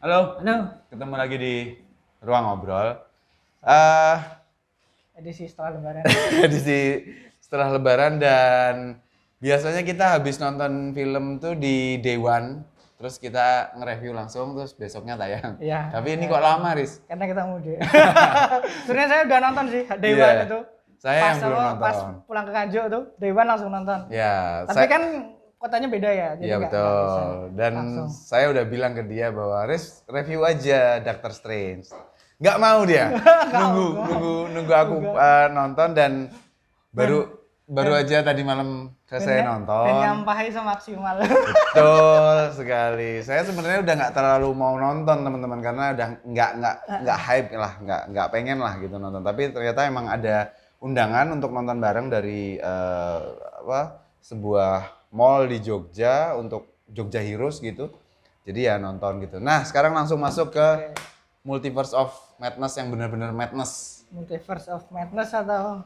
Halo, Halo, ketemu lagi di Ruang Ngobrol. Eh, edisi setelah lebaran. edisi setelah Lebaran dan biasanya kita habis nonton film tuh di Day One, terus kita nge-review langsung, terus besoknya tayang. Iya. Tapi ini kok lama, Riz? Karena kita mudik. Sebenarnya saya udah nonton sih Day Iya. One itu. Saya yang belum Pas nonton. pulang ke Kanjo tuh, Day One langsung nonton. Ya, Tapi kan kotanya beda ya, jadi iya nggak betul. bisa Dan langsung. saya udah bilang ke dia bahwa Riz review aja Doctor Strange. Nggak mau dia. nunggu aku nonton dan baru aja tadi malam selesai nonton. Dan nyampahi semaksimal. Betul sekali. Saya sebenarnya udah nggak terlalu mau nonton teman-teman karena udah nggak hype lah, nggak pengen lah gitu nonton. Tapi ternyata emang ada undangan untuk nonton bareng dari sebuah mall di Jogja untuk Jogja Heroes gitu. Jadi ya nonton gitu. Nah sekarang langsung masuk ke Multiverse of Madness yang benar-benar madness. Multiverse of Madness atau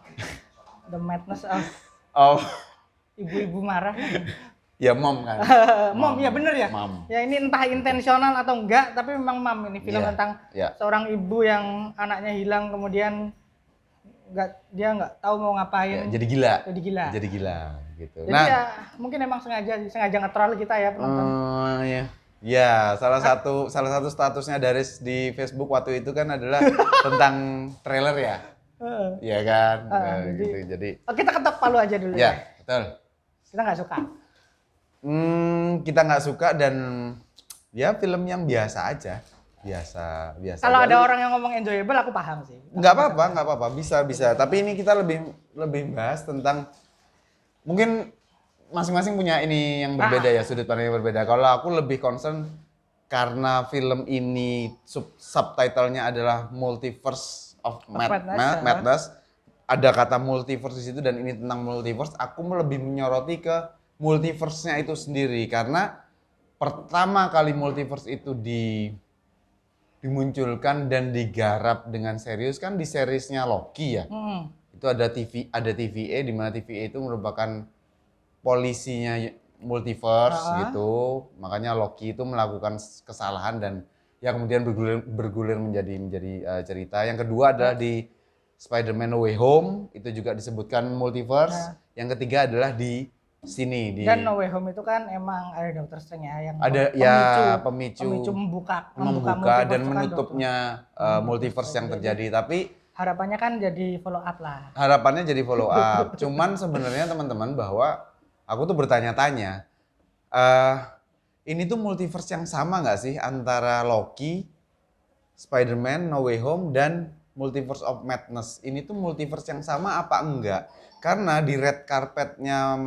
The Madness of Oh, ibu-ibu marah. ya mom kan. Mom, ya bener ya. Mom. Ya ini entah intensional atau enggak, tapi memang Mom ini film Iya, tentang iya. seorang ibu yang anaknya hilang kemudian dia nggak tahu mau Ya, ngapain. jadi gila. Jadi gila. Jadi gila gitu. Jadi ya mungkin emang sengaja nge-troll kita ya penonton. Ya. Ya, salah satu statusnya Daris di Facebook waktu itu kan adalah tentang trailer ya. Iya kan? Jadi Kita ketok palu aja dulu ya, ya. betul. Kita nggak suka. Kita nggak suka dan ya film yang biasa aja. Biasa Kalau aja. ada orang yang ngomong enjoyable aku paham sih. Nggak apa-apa, bisa. Tapi ini kita lebih bahas tentang mungkin masing-masing punya ini yang berbeda ya, sudut pandang yang berbeda. Kalau aku lebih concern karena film ini subtitlenya adalah Multiverse of Madness. Ada kata multiverse di situ dan ini tentang multiverse. Aku lebih menyoroti ke multiverse-nya itu sendiri karena pertama kali multiverse itu dimunculkan dan digarap dengan serius kan di seriesnya Loki ya. Itu ada TVA di mana TVA itu merupakan polisinya multiverse gitu. Makanya Loki itu melakukan kesalahan dan ya kemudian bergulir menjadi cerita. Yang kedua adalah di Spider-Man No Way Home itu juga disebutkan multiverse. Yang ketiga adalah di sini di Dan No Way Home itu kan emang ada Doctor Strange ya yang ada pemicu membuka dan menutupnya multiverse yang terjadi. Tapi harapannya kan jadi follow up lah. harapannya jadi follow up. Cuman sebenarnya teman-teman bahwa aku tuh bertanya-tanya, ini tuh multiverse yang sama nggak sih antara Loki, Spider-Man, No Way Home, dan Multiverse of Madness? Ini tuh multiverse yang sama apa enggak? Karena di red carpetnya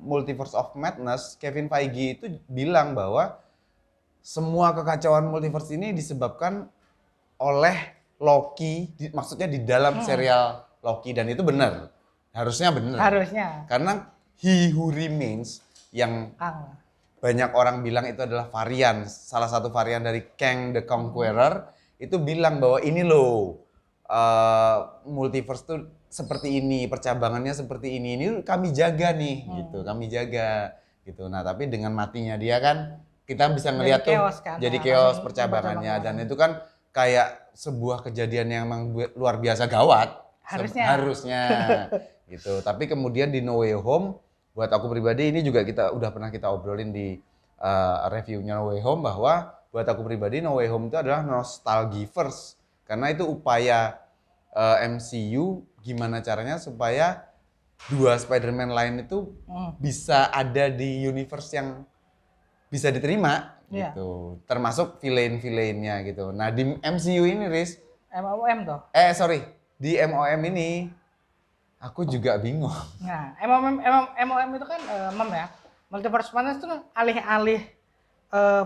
Multiverse of Madness, Kevin Feige itu bilang bahwa semua kekacauan multiverse ini disebabkan oleh Loki, maksudnya di dalam serial Loki, dan itu benar. Harusnya benar. Harusnya. Karena He Who Remains yang banyak orang bilang itu adalah salah satu varian dari Kang the Conqueror, itu bilang bahwa ini loh multiverse tuh seperti ini, percabangannya seperti ini kami jaga nih gitu, kami jaga gitu. Nah tapi dengan matinya dia kan kita bisa ngeliat tuh jadi chaos percabangannya dan itu kan kayak sebuah kejadian yang memang luar biasa gawat harusnya gitu. Tapi kemudian di No Way Home, buat aku pribadi ini juga udah pernah kita obrolin di reviewnya No Way Home bahwa buat aku pribadi No Way Home itu adalah nostalgiverse karena itu upaya MCU gimana caranya supaya dua Spider-Man lain itu bisa ada di universe yang bisa diterima gitu. Termasuk villain-villainnya gitu. Nah, di MCU ini, Riz, MOM toh? Di MOM ini aku juga bingung. Nah, MOM itu kan ya. Multiverse Madness itu alih-alih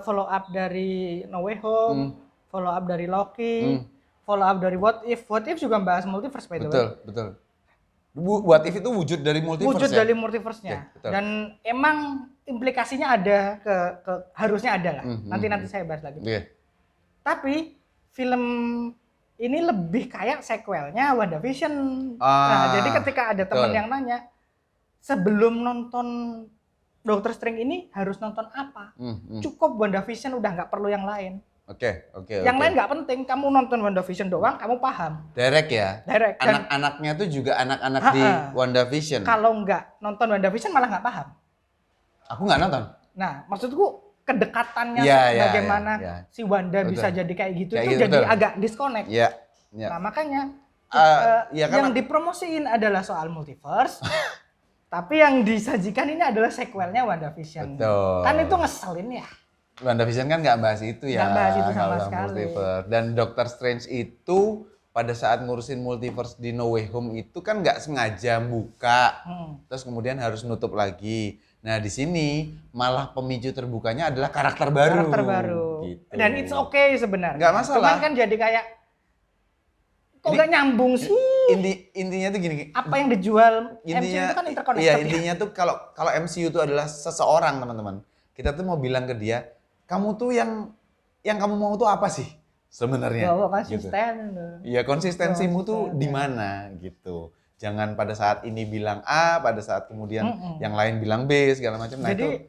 follow up dari No Way Home, follow up dari Loki, follow up dari What If. What If juga bahas multiverse by the way. Betul. What If itu wujud dari multiverse. Wujud dari multiverse-nya. Betul. Dan emang implikasinya ada harusnya ada lah. Nanti saya bahas lagi. Tapi film ini lebih kayak sequelnya WandaVision. Nah, jadi ketika ada teman yang nanya, sebelum nonton Doctor Strange ini harus nonton apa? Cukup WandaVision, udah nggak perlu yang lain. Yang lain nggak penting. Kamu nonton WandaVision doang, kamu paham. Direct ya? Direct. Anak-anaknya tuh juga anak-anak di WandaVision. Kalau nggak nonton WandaVision malah nggak paham. Aku nggak nonton. Nah, maksudku kedekatannya bagaimana si Wanda bisa jadi kayak gitu itu jadi agak disconnect. Nah, makanya yang dipromosiin adalah soal multiverse. Tapi yang disajikan ini adalah sequelnya WandaVision. Betul. Kan itu ngeselin ya. WandaVision kan nggak bahas itu ya. Nggak bahas itu sama sekali. Multiverse. Dan Doctor Strange itu pada saat ngurusin multiverse di No Way Home itu kan nggak sengaja buka, terus kemudian harus nutup lagi. Nah di sini malah pemicu terbukanya adalah karakter baru. Gitu. Dan it's okay sebenarnya. Nggak masalah. Cuman kan jadi kayak kok nggak nyambung sih? Intinya tuh gini. Apa yang dijual MCU itu kan interconnected. Iya, intinya tuh kalau MCU itu adalah seseorang, teman-teman. Kita tuh mau bilang ke dia, kamu tuh yang kamu mau tuh apa sih sebenarnya? Ya, konsisten. Iya, konsistensimu tuh di mana gitu. Jangan pada saat ini bilang A, pada saat kemudian yang lain bilang B segala macam. Nah, jadi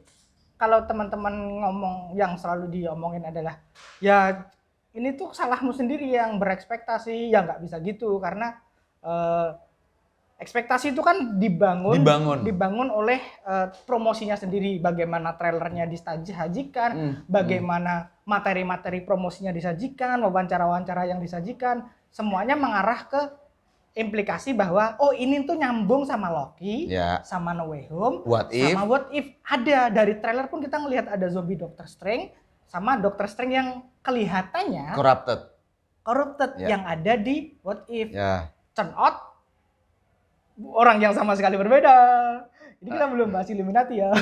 kalau teman-teman ngomong yang selalu diomongin adalah ya ini tuh salahmu sendiri yang berekspektasi, ya nggak bisa gitu karena ekspektasi itu kan dibangun oleh promosinya sendiri, bagaimana trailernya disajikan, bagaimana materi-materi promosinya disajikan, wawancara-wawancara yang disajikan, semuanya mengarah ke implikasi bahwa oh ini tuh nyambung sama Loki, sama No Way Home, sama What If. Ada dari trailer pun kita ngelihat ada zombie Doctor Strange sama Doctor Strange yang kelihatannya corrupted yang ada di What If. Turn out orang yang sama sekali berbeda. Ini kita belum bahas Illuminati ya.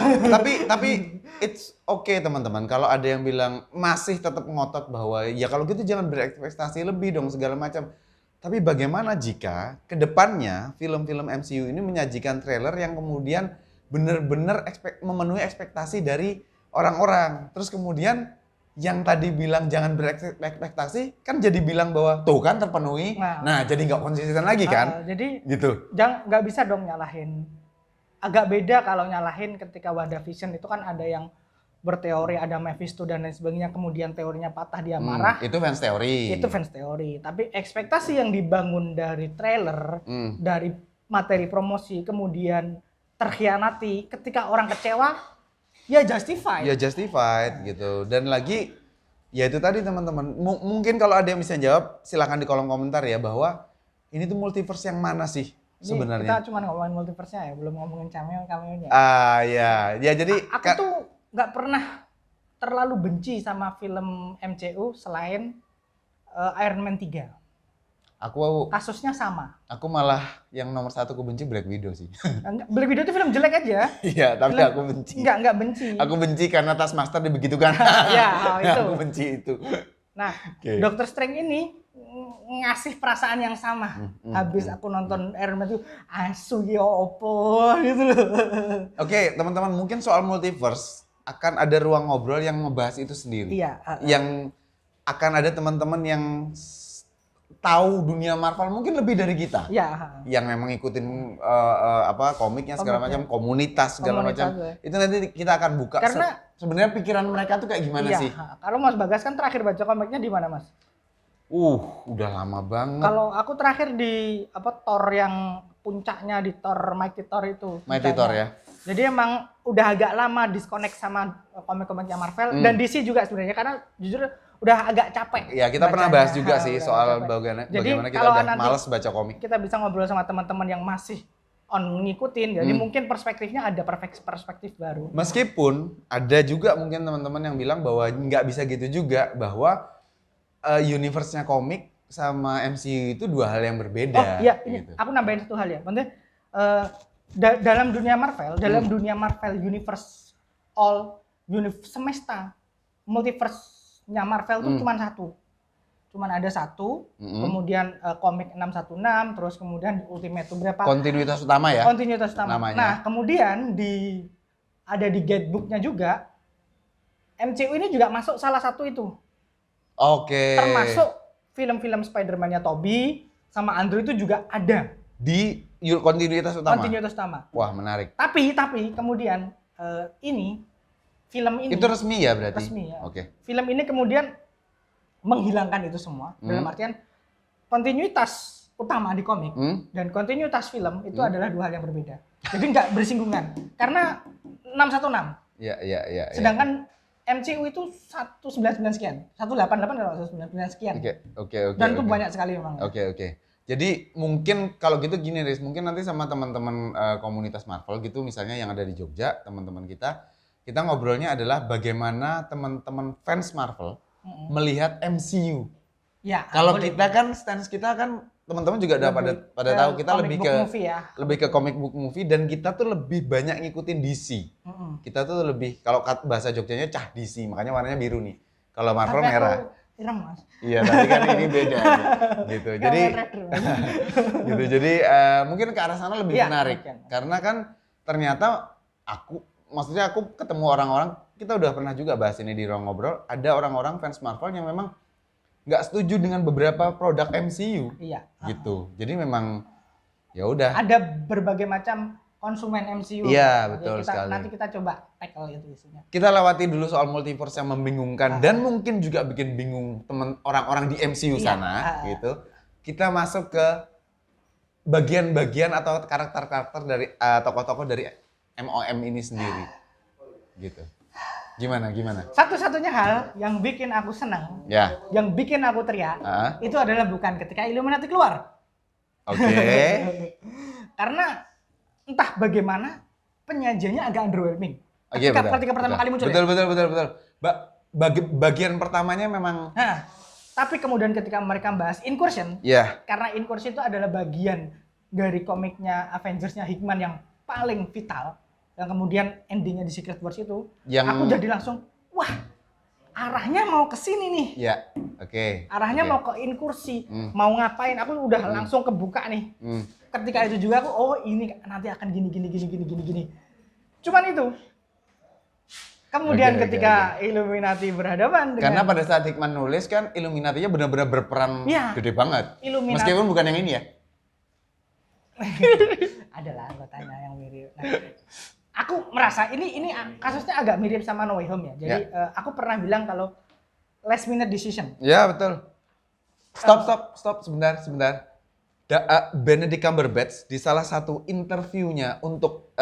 Tapi it's okay teman-teman. Kalau ada yang bilang masih tetap ngotot bahwa ya kalau gitu jangan berekspektasi lebih dong segala macam. Tapi bagaimana jika kedepannya film-film MCU ini menyajikan trailer yang kemudian benar-benar memenuhi ekspektasi dari orang-orang. Terus kemudian yang tadi bilang jangan berekspektasi kan jadi bilang bahwa tuh kan terpenuhi. Nah jadi nggak konsisten lagi kan? Jadi gitu. Nggak bisa dong nyalahin. Agak beda kalau nyalahin ketika WandaVision itu kan ada yang berteori ada Mephisto dan lain sebagainya, kemudian teorinya patah dia marah. Itu fans teori. Tapi ekspektasi yang dibangun dari trailer, dari materi promosi, kemudian terkhianati ketika orang kecewa, ya justified gitu. Dan lagi ya itu tadi teman-teman, mungkin kalau ada yang bisa jawab silakan di kolom komentar ya, bahwa ini tuh multiverse yang mana sih sebenarnya. Kita cuma ngomongin multiverse-nya ya, belum ngomongin cameo-nya. Ya jadi aku tuh nggak pernah terlalu benci sama film MCU selain Iron Man 3. Kasusnya sama. Aku malah yang nomor 1 aku benci Black Widow sih. Black Widow itu film jelek aja. Iya, tapi aku benci. Enggak benci. Aku benci karena Taskmaster dibegitukan. Ya, itu. Aku benci itu. Nah, Doctor Strange ini ngasih perasaan yang sama. Habis aku nonton Iron Man itu, asu ya opo gitu loh. Oke, teman-teman, mungkin soal multiverse akan ada ruang ngobrol yang ngebahas itu sendiri. Iya. Yang akan ada teman-teman yang tahu dunia Marvel mungkin lebih dari kita. Iya. Yang memang ngikutin komiknya segala macam, komunitas segala macam. Itu nanti kita akan buka. Karena sebenarnya pikiran mereka tuh kayak gimana sih? Kalau Mas Bagas kan terakhir baca komiknya di mana, Mas? Udah lama banget. Kalau aku terakhir di Thor yang puncaknya di Thor Mighty Thor itu. Mighty Thor ya. Jadi emang udah agak lama disconnect sama komik-komiknya Marvel dan DC juga sebenarnya, karena jujur udah agak capek. Ya, kita pernah bahas juga sih soal bagaimana kita udah malas baca komik. Kita bisa ngobrol sama teman-teman yang masih ngikutin, jadi mungkin perspektifnya ada perspektif baru. Meskipun ada juga mungkin teman-teman yang bilang bahwa nggak bisa gitu juga, bahwa universe-nya komik sama MCU itu dua hal yang berbeda. Oh iya, gitu. Aku nambahin satu hal ya. Maksudnya dalam dunia Marvel universe, semesta, multiverse-nya Marvel itu cuma satu. Cuman ada satu, kemudian komik 616, terus kemudian Ultimate itu berapa? Kontinuitas utama ya? Kontinuitas utama. Namanya. Nah, kemudian ada di guidebook-nya juga, MCU ini juga masuk salah satu itu. Oke. Termasuk film-film Spider-Man-nya Tobey sama Andrew itu juga ada. Di kontinuitas utama? Kontinuitas utama. Wah, menarik. Tapi kemudian film ini... Itu resmi ya berarti? Resmi ya. Oke. Film ini kemudian menghilangkan itu semua. Dalam artian kontinuitas utama di komik dan kontinuitas film itu adalah dua hal yang berbeda. Jadi nggak bersinggungan. Karena 616. Iya. Sedangkan MCU itu 199 sekian. 188 kalau 199 sekian. Oke. Dan itu banyak sekali memang. Oke. Jadi mungkin kalau gitu gini Riz, mungkin nanti sama teman-teman komunitas Marvel gitu misalnya yang ada di Jogja, teman-teman kita ngobrolnya adalah bagaimana teman-teman fans Marvel melihat MCU. Ya. Kalau kita kan stance kita kan teman-teman juga udah pada tahu kita lebih ke comic book movie dan kita tuh lebih banyak ngikutin DC. Kita tuh lebih kalau bahasa Jogjanya cah DC, makanya warnanya biru nih. Kalau Marvel tapi merah. Ireng Mas. Iya, tapi kan ini beda gitu. Jadi gitu. Jadi mungkin ke arah sana lebih menarik. Karena kan ternyata maksudnya aku ketemu orang-orang, kita udah pernah juga bahas ini di Ruang Ngobrol, ada orang-orang fans Marvel yang memang nggak setuju dengan beberapa produk MCU. Iya. Gitu. Jadi memang ya udah. Ada berbagai macam konsumen MCU. Iya, betul sekali. Nanti kita coba tackle itu isinya. Kita lewati dulu soal multiverse yang membingungkan dan mungkin juga bikin bingung teman orang-orang di MCU sana gitu. Kita masuk ke bagian-bagian atau karakter-karakter dari tokoh-tokoh dari MOM ini sendiri. Gitu. Gimana? Satu-satunya hal yang bikin aku senang, yang bikin aku teriak, itu adalah bukan ketika Illuminati keluar. Oke. Karena entah bagaimana penyajiannya agak underwhelming. Ketika pertama kali muncul. Betul. Bagian pertamanya memang. Tapi kemudian ketika mereka bahas Incursion, karena Incursion itu adalah bagian dari komiknya Avengers-nya Hickman yang paling vital. Yang kemudian endingnya di Secret Wars itu, aku jadi langsung, wah arahnya mau ke sini nih. Iya, oke. Arahnya mau ke inkursi, mau ngapain, aku udah langsung kebuka nih. Ketika itu juga aku, oh ini nanti akan gini. Cuman itu. Kemudian ketika Illuminati berhadapan dengan... Karena pada saat Hickman nulis kan Illuminati-nya benar-benar berperan gede banget. Meskipun bukan yang ini ya. Adalah anggotanya yang mirip. Aku merasa ini kasusnya agak mirip sama No Way Home ya. Jadi aku pernah bilang kalau last minute decision. Ya betul. Stop sebentar. Benedict Cumberbatch di salah satu interviewnya untuk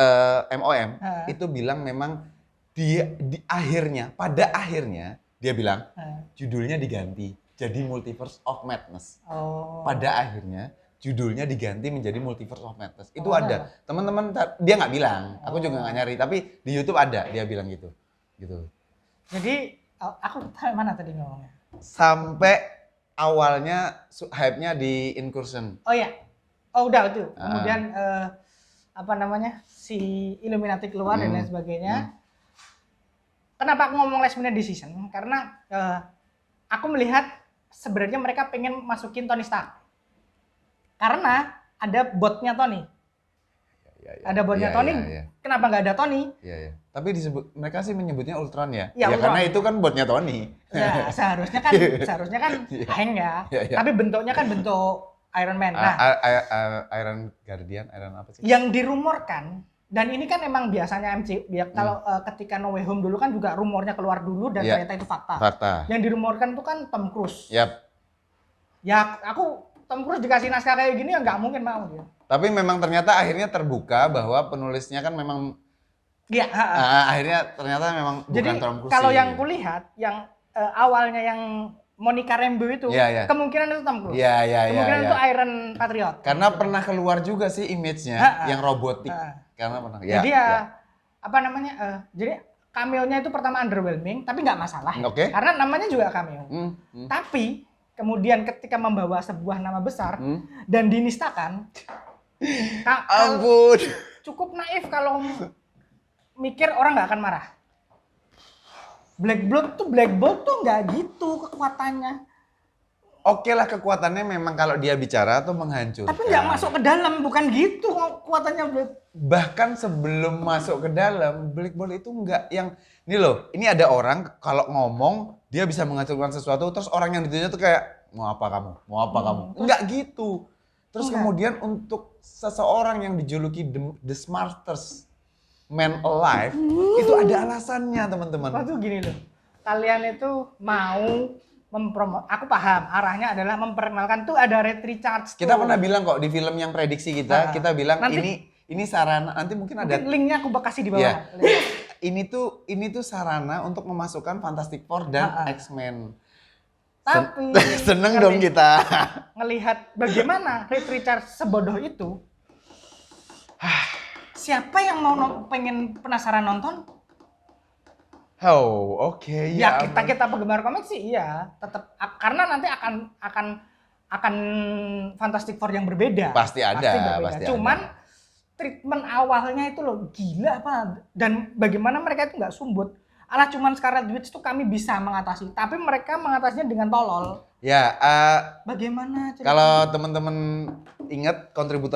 MOM itu bilang memang pada akhirnya dia bilang judulnya diganti jadi Multiverse of Madness. Pada akhirnya judulnya diganti menjadi Multiverse of Madness. Itu ada. Teman-teman dia nggak bilang, aku juga nggak nyari, tapi di YouTube ada dia bilang gitu. Jadi aku tahu mana tadi ngomongnya. Sampai awalnya hype-nya di Incursion. Oh iya. Oh udah itu. Kemudian si Illuminati keluar dan lain sebagainya. Kenapa aku ngomong last minute decision? Karena aku melihat sebenarnya mereka pengen masukin Tony Stark. Karena ada botnya Tony. Ada botnya Tony. Kenapa nggak ada Tony? Iya. Tapi mereka sih menyebutnya Ultron ya. Ya Ultron. Karena itu kan botnya Tony. Ya, seharusnya kan Hank ya. Tapi bentuknya kan bentuk Iron Man. Nah, Iron Guardian, Iron apa sih? Yang dirumorkan dan ini kan emang biasanya MCU kalau ketika No Way Home dulu kan juga rumornya keluar dulu dan ternyata itu fakta. Yang dirumorkan itu kan Tom Cruise. Ya Tom Cruise dikasih naskah kayak gini ya nggak mungkin mau dia. Tapi memang ternyata akhirnya terbuka bahwa penulisnya kan memang akhirnya ternyata memang bukan Tom Cruise. Jadi kalau yang kulihat yang awalnya yang Monica Rambeau itu kemungkinan itu Tom Cruise. Kemungkinan itu Iron Patriot. Karena pernah keluar juga sih image-nya yang robotik. Karena pernah. Jadi jadi cameo-nya itu pertama underwhelming tapi nggak masalah. Karena namanya juga cameo. Tapi kemudian ketika membawa sebuah nama besar dan dinistakan, ampun. Cukup naif kalau mikir orang nggak akan marah. Black Bolt tuh nggak gitu kekuatannya. Oke lah kekuatannya memang kalau dia bicara tuh menghancurkan. Tapi nggak masuk ke dalam, bukan gitu kekuatannya. Bahkan sebelum masuk ke dalam, Black Bolt itu nggak yang ini loh. Ini ada orang kalau ngomong dia bisa menghancurkan sesuatu, terus orang yang dituju tuh kayak mau apa kamu? Enggak gitu. Terus kemudian untuk seseorang yang dijuluki the smartest man alive, itu ada alasannya teman-teman. Waktu gini loh, kalian itu mau aku paham arahnya adalah memperkenalkan tuh ada Reed Richards. Kita pernah bilang kok di film yang prediksi kita bilang ini sarana, nanti mungkin ada linknya aku kasih di bawah. Ini tuh sarana untuk memasukkan Fantastic Four dan X-Men. Tapi seneng dong kita ngelihat bagaimana Reed Richards sebodoh itu. Siapa yang mau pengen penasaran nonton? Oh, oke. Ya kita penggemar komik sih iya, tetap karena nanti akan Fantastic Four yang berbeda. Pasti ada. Cuman treatment awalnya itu loh gila apa, dan bagaimana mereka itu nggak sumbut. Alah cuman Scarlet Witch itu kami bisa mengatasi, tapi mereka mengatasinya dengan tolol. Ya, bagaimana ceritanya? Kalau teman-teman ingat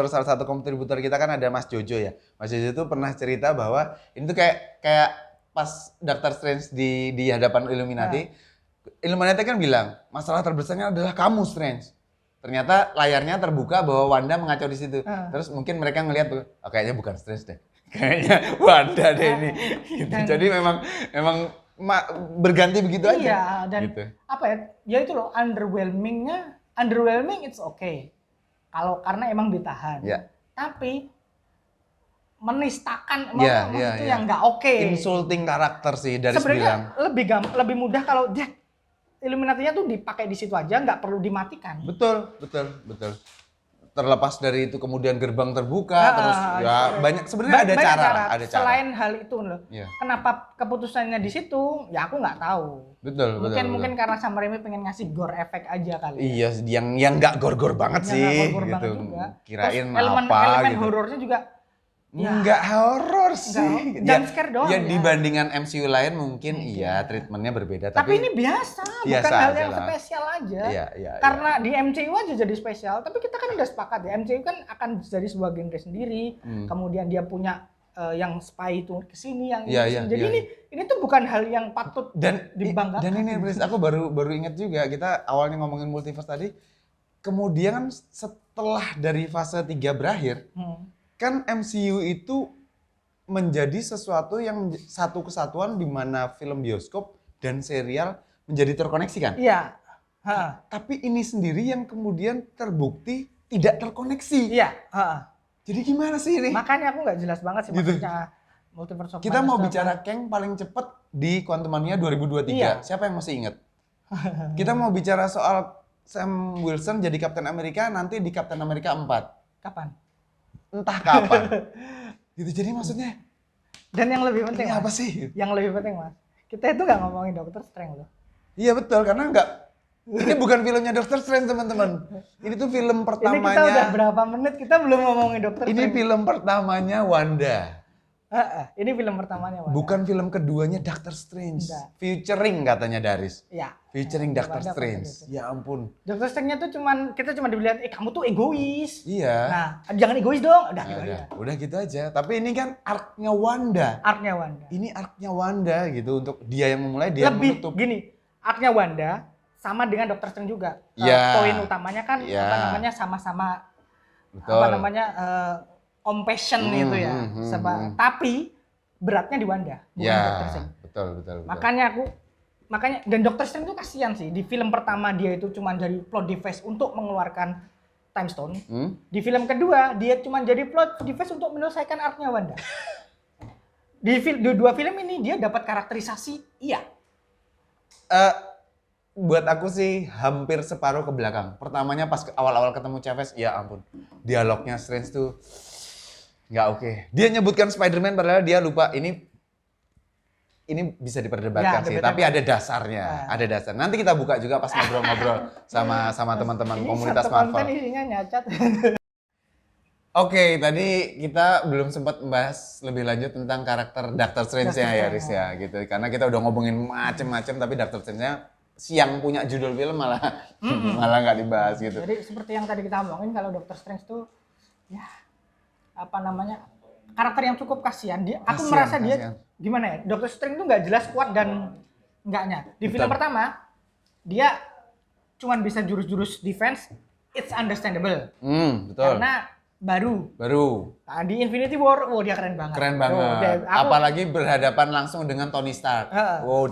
salah satu kontributor kita kan ada Mas Jojo ya. Mas Jojo itu pernah cerita bahwa ini tuh kayak pas Doctor Strange di hadapan Illuminati. Illuminati kan bilang, masalah terbesarnya adalah kamu Strange. Ternyata layarnya terbuka bahwa Wanda mengacau di situ. Terus mungkin mereka ngelihat, kayaknya bukan Strange deh. Kayaknya Wanda deh ini. Gitu. Jadi memang berganti begitu aja. Iya, dan gitu. apa ya? Ya itu loh underwhelming it's okay. Kalau karena emang ditahan. Ya. Tapi menistakan itu yang nggak oke. Insulting karakter sih dari sebenarnya lebih mudah kalau dia Illuminati-nya tuh dipakai di situ aja, nggak perlu dimatikan. Betul. Terlepas dari itu kemudian gerbang terbuka, terus banyak sebenarnya ada cara. Selain hal itu loh. Kenapa keputusannya di situ? Ya aku nggak tahu. Betul. Mungkin karena Sam Raimi pengen ngasih gore efek aja kali. Iya, yang nggak gor-gor banget sih. Banget juga. Kirain terus elemen gitu. horornya juga. Nggak horor sih. Jump scare doang. Ya dibandingkan MCU lain mungkin treatmentnya berbeda. Tapi ini biasa, bukan hal yang spesial aja. Iya. Karena di MCU aja jadi spesial. Tapi kita kan udah sepakat ya, MCU kan akan jadi sebuah genre sendiri. Kemudian dia punya yang spy itu kesini, yang kesini. Jadi ini tuh bukan hal yang patut dibanggakan. Dan ini aku baru ingat juga, kita awalnya ngomongin multiverse tadi. Kemudian setelah dari fase 3 berakhir, kan MCU itu menjadi sesuatu yang satu kesatuan di mana film bioskop dan serial menjadi terkoneksi kan? Iya. Tapi ini sendiri yang kemudian terbukti tidak terkoneksi. Iya. Jadi gimana sih ini? Makanya aku nggak jelas banget sih maksudnya multiverse of Kita mau bicara Kang paling cepet di Quantumania 2023. Iya. Siapa yang masih ingat? Kita mau bicara soal Sam Wilson jadi Captain America nanti di Captain America 4. Kapan? Entah kapan. Gitu, jadi maksudnya. Dan yang lebih penting apa sih? Yang lebih penting Mas, kita itu nggak ngomongin Doctor Strange loh. Iya betul, karena ini bukan filmnya Doctor Strange teman-teman. Ini tuh film pertamanya. Ini kita udah berapa menit kita belum ngomongin Doctor Strange. Ini film pertamanya Wanda. Ini film pertamanya Wanda. Bukan film keduanya Doctor Strange. Featuring katanya Daris. Iya. Featuring Doctor Strange. Ya ampun. Doctor Strange-nya tuh kita cuma dilihat, kamu tuh egois. Iya. Nah, jangan egois dong. Udah gitu aja. Tapi ini kan arc-nya Wanda. Ini arc-nya Wanda gitu, untuk dia yang memulai, dia yang menutup. Gini, arc-nya Wanda sama dengan Doctor Strange juga. Poin utamanya kan sama-sama compassion itu ya. Tapi beratnya di Wanda, bukan Doctor Strange. Betul. Makanya dan Doctor Strange itu kasihan sih. Di film pertama dia itu cuma jadi plot device untuk mengeluarkan Time Stone. Di film kedua dia cuma jadi plot device untuk menyelesaikan arc-nya Wanda. Di dua film ini dia dapat karakterisasi, iya. Buat aku sih hampir separuh ke belakang. Pertamanya pas awal-awal ketemu Chavez, ya ampun. Dialognya Strange tuh nggak oke. Dia nyebutkan Spider-Man padahal dia lupa ini bisa diperdebatkan sih, tapi ada dasarnya, ada dasar. Nanti kita buka juga pas ngobrol-ngobrol sama teman-teman komunitas Marvel. Konten isinya nyacat. Oke, tadi kita belum sempat membahas lebih lanjut tentang karakter Doctor Strange-nya ya, Riz ya, gitu. Karena kita udah ngomongin macem-macem, tapi Doctor Strange-nya yang punya judul film malah nggak dibahas gitu. Jadi seperti yang tadi kita omongin, kalau Doctor Strange tuh ya karakter yang cukup kasihan. Aku merasa dia gimana ya? Doctor Strange tuh nggak jelas kuat dan enggaknya. Di film pertama dia cuman bisa jurus-jurus defense, it's understandable. Betul. Karena baru. Nah, di Infinity War, dia keren banget. Apalagi berhadapan langsung dengan Tony Stark.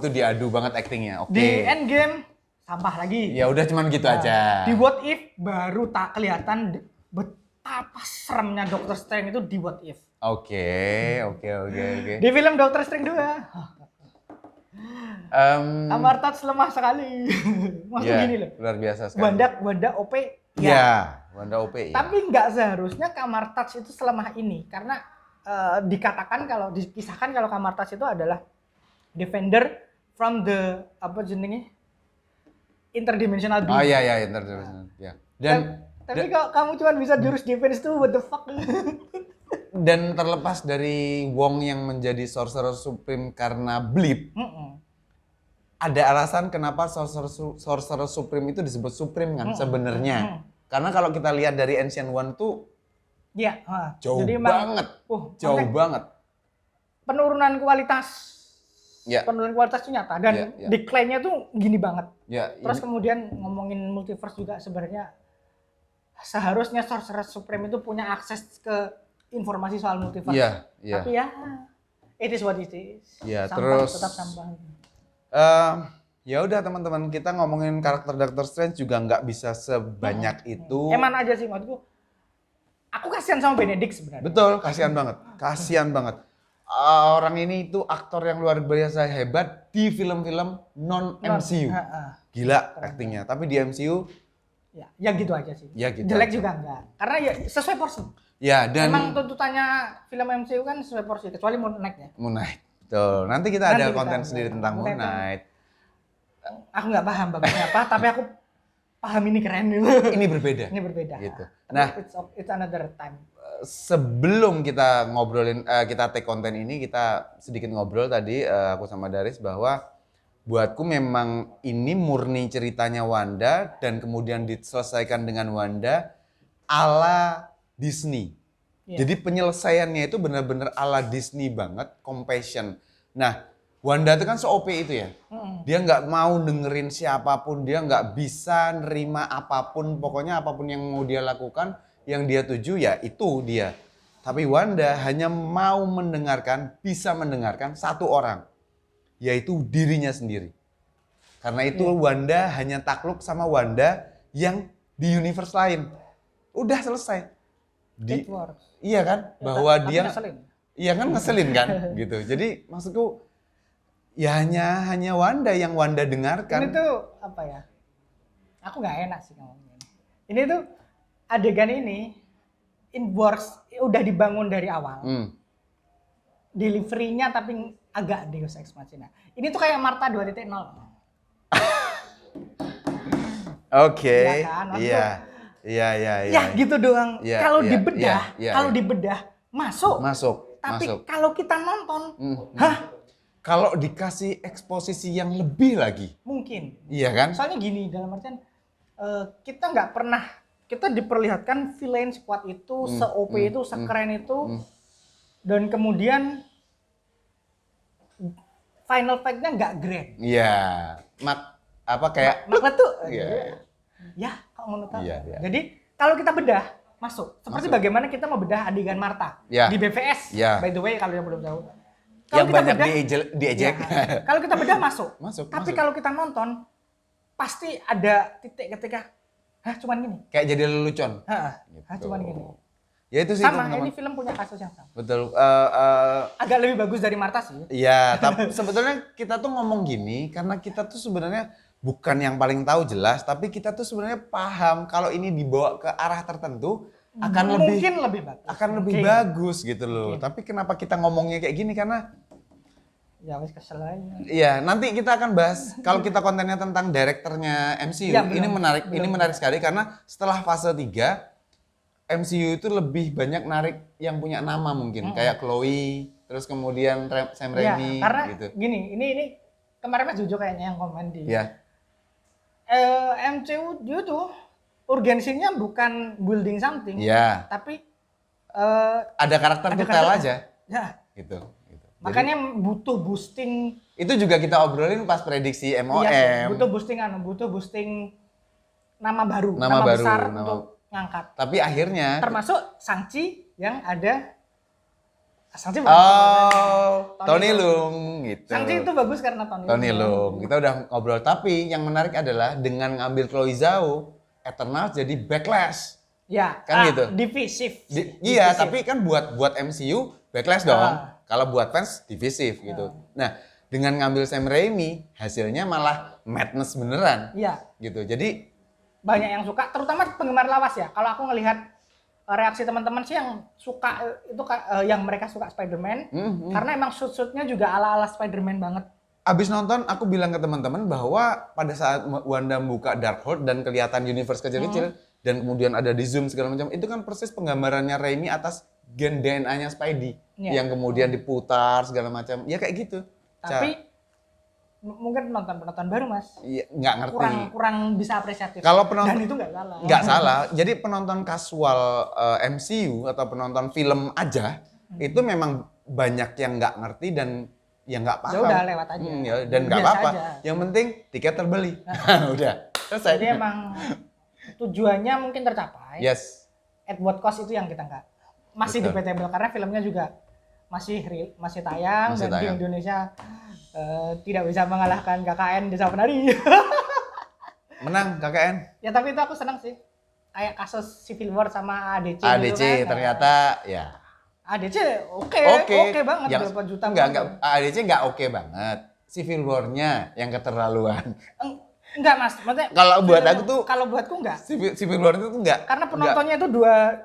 Itu diadu banget aktingnya. Oke. Di Endgame sampah lagi. Ya udah cuman gitu aja. Di What If baru tak kelihatan betapa seremnya Doctor Strange itu di What If. Oke. Di film Doctor Strange 2. Kamar Touch lemah sekali. Maksud gini loh. Luar biasa sekali. Wanda OP Wanda OP. Tapi nggak seharusnya Kamar Touch itu selemah ini karena dikisahkan kalau Kamar Touch itu adalah defender from the interdimensional being. Oh iya interdimensional. Ya. Tapi kalau kamu cuma bisa jurus defense tuh what the fuck. Dan terlepas dari Wong yang menjadi Sorcerer Supreme karena blip, ada alasan kenapa Sorcerer Supreme itu disebut Supreme kan sebenarnya. Karena kalau kita lihat dari Ancient One tuh jauh banget. Jauh banget. Penurunan kualitas. Penurunan kualitas itu nyata dan decline-nya tuh gini banget. Terus kemudian ngomongin multiverse juga sebenarnya seharusnya Sorcerer Supreme itu punya akses ke informasi soal multiverse. Tapi it is what it is. Sampah tetap sampah. Ya udah teman-teman, kita ngomongin karakter Doctor Strange juga nggak bisa sebanyak itu. Emang aja sih maksudku. Aku kasihan sama Benedict sebenarnya. Betul, kasihan banget. Orang ini itu aktor yang luar biasa hebat di film-film non MCU. Gila aktingnya. Tapi di MCU ya gitu aja sih. Gitu jelek aja. juga enggak. Karena ya sesuai porsi. Dan memang tuntutannya film MCU kan sesuai porsi, kecuali Moon Knight ya. Moon Knight. Betul. Nanti kita ada konten sendiri tentang Moon Knight. Aku nggak paham bagusnya apa, tapi aku paham ini keren gitu. Ini berbeda. Gitu. Nah, it's another time. Sebelum kita ngobrolin, kita take konten ini, kita sedikit ngobrol tadi aku sama Daris bahwa buatku memang ini murni ceritanya Wanda dan kemudian diselesaikan dengan Wanda ala Disney. Jadi penyelesaiannya itu benar-benar ala Disney banget, compassion. Nah, Wanda itu kan se-OP itu ya. Dia nggak mau dengerin siapapun, dia nggak bisa nerima apapun, pokoknya apapun yang mau dia lakukan, yang dia tuju ya itu dia. Tapi Wanda hanya mau bisa mendengarkan satu orang, yaitu dirinya sendiri. Karena itu Wanda hanya takluk sama Wanda yang di universe lain. Udah selesai. It works. Iya kan? Bahwa dia ngeselin. Iya kan ngeselin kan gitu. Jadi maksudku ya hanya Wanda yang Wanda dengarkan. Ini tuh apa ya? Aku nggak enak sih ngomongin. Ini tuh adegan ini in works udah dibangun dari awal. Delivery-nya tapi agak Deus Ex Machina. Ini tuh kayak Marta 2.0. Oke. Iya. Ya gitu doang. Kalau dibedah masuk. Tapi kalau kita nonton, kalau dikasih eksposisi yang lebih lagi. Mungkin. Iya kan? Soalnya gini, dalam artian kita nggak pernah, kita diperlihatkan villain squad itu, se-OP itu, sekeren itu, dan kemudian final fight-nya nggak grand. Iya. Makna tuh, kalau menurut aku. Jadi kalau kita bedah, masuk. Seperti bagaimana kita mau bedah adegan Marta di BVS. By the way, kalau yang belum tahu. Yang banyak diejek. Kalau kita bedah masuk. Tapi kalau kita nonton, pasti ada titik ketika, cuman gini. Kayak jadi lelucon. Cuman gini. Ya itu sih sama, teman-teman. ini film punya kasus yang sama. Betul. Agak lebih bagus dari Marta sih. Iya, tapi sebetulnya kita tuh ngomong gini karena kita tuh sebenarnya bukan yang paling tahu jelas, tapi kita tuh sebenarnya paham kalau ini dibawa ke arah tertentu akan lebih bagus. Akan lebih bagus gitu loh. Tapi kenapa kita ngomongnya kayak gini karena ya wis kesel aja. Iya, nanti kita akan bahas kalau kita kontennya tentang direkturnya MCU. Ini menarik sekali karena setelah fase 3 MCU itu lebih banyak narik yang punya nama mungkin kayak Chloe, terus kemudian Sam Raimi karena gitu. Gini, ini kemarin Mas Jojo kayaknya yang komen di MCU itu urgensinya bukan building something, tapi ada karakter detail aja. Gitu. Makanya butuh boosting. Itu juga kita obrolin pas prediksi MOM. Iya, butuh boosting nama baru, nama besar untuk ngangkat. Tapi akhirnya termasuk Shang-Chi yang ada Shang-Chi bagus. Oh, Tony Tony Leung gitu. Shang-Chi itu bagus karena Tony Leung. Kita udah ngobrol, tapi yang menarik adalah dengan ngambil Chloe Zhao, Eternals jadi backlash. Ya, Kan gitu. Divisif. Iya, tapi kan buat MCU backlash dong. Kalau buat fans divisif gitu. Nah, dengan ngambil Sam Raimi, hasilnya malah madness beneran. Iya. Gitu. Jadi banyak yang suka, terutama penggemar lawas ya. Kalau aku ngelihat reaksi teman-teman sih yang suka itu yang mereka suka Spider-Man karena emang shoot-shootnya juga ala-ala Spider-Man banget. Abis nonton aku bilang ke teman-teman bahwa pada saat Wanda buka Darkhold dan kelihatan universe kecil-kecil dan kemudian ada di zoom segala macam, itu kan persis penggambarannya Raimi atas gen DNA-nya Spidey yang kemudian diputar segala macam. Ya kayak gitu. Tapi mungkin penonton baru mas, iya, nggak ngerti, kurang bisa apresiatif. Kalau penonton, dan itu nggak salah. Nggak salah. Jadi penonton kasual MCU atau penonton film aja itu memang banyak yang nggak ngerti dan yang nggak paham. Ya udah lewat aja. Ya, dan nggak apa-apa. Yang penting tiket terbeli. Udah selesai. Jadi emang tujuannya mungkin tercapai. Yes. At what cost itu yang kita nggak masih debatable karena filmnya juga masih tayang dan di Indonesia tidak bisa mengalahkan KKN Desa Penari. Menang KKN. Ya tapi itu aku senang sih. Kayak kasus Civil War sama ADC. ADC gitu kan, ternyata ya. ADC oke banget. Yang, berapa juta. Enggak, ADC enggak oke banget. Civil War-nya yang keterlaluan. Enggak mas, maksudnya kalau buat aku tuh, kalau buatku enggak. Civil War itu tuh enggak. Karena penontonnya itu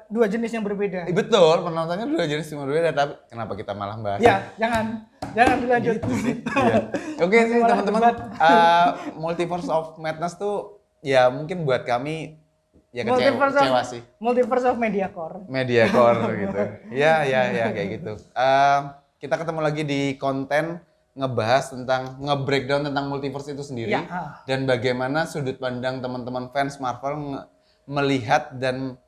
dua jenis yang berbeda. Betul, penontonnya dua jenis yang berbeda, tapi kenapa kita malah bahas? Ya, jangan dilanjut. Gitu sih. Ya. Oke sih teman-teman, Multiverse of Madness tuh ya mungkin buat kami ya kecewa sih. Multiverse of Mediacore. Gitu. Ya kayak gitu. Kita ketemu lagi di konten ngebahas tentang nge-breakdown tentang multiverse itu sendiri dan bagaimana sudut pandang teman-teman fans Marvel melihat dan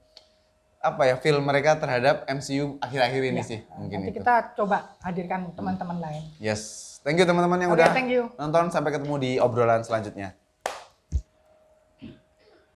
film mereka terhadap MCU akhir-akhir ini sih mungkin. Nanti kita coba hadirkan teman-teman lain. Yes, thank you teman-teman yang udah thank you. nonton, sampai ketemu di obrolan selanjutnya.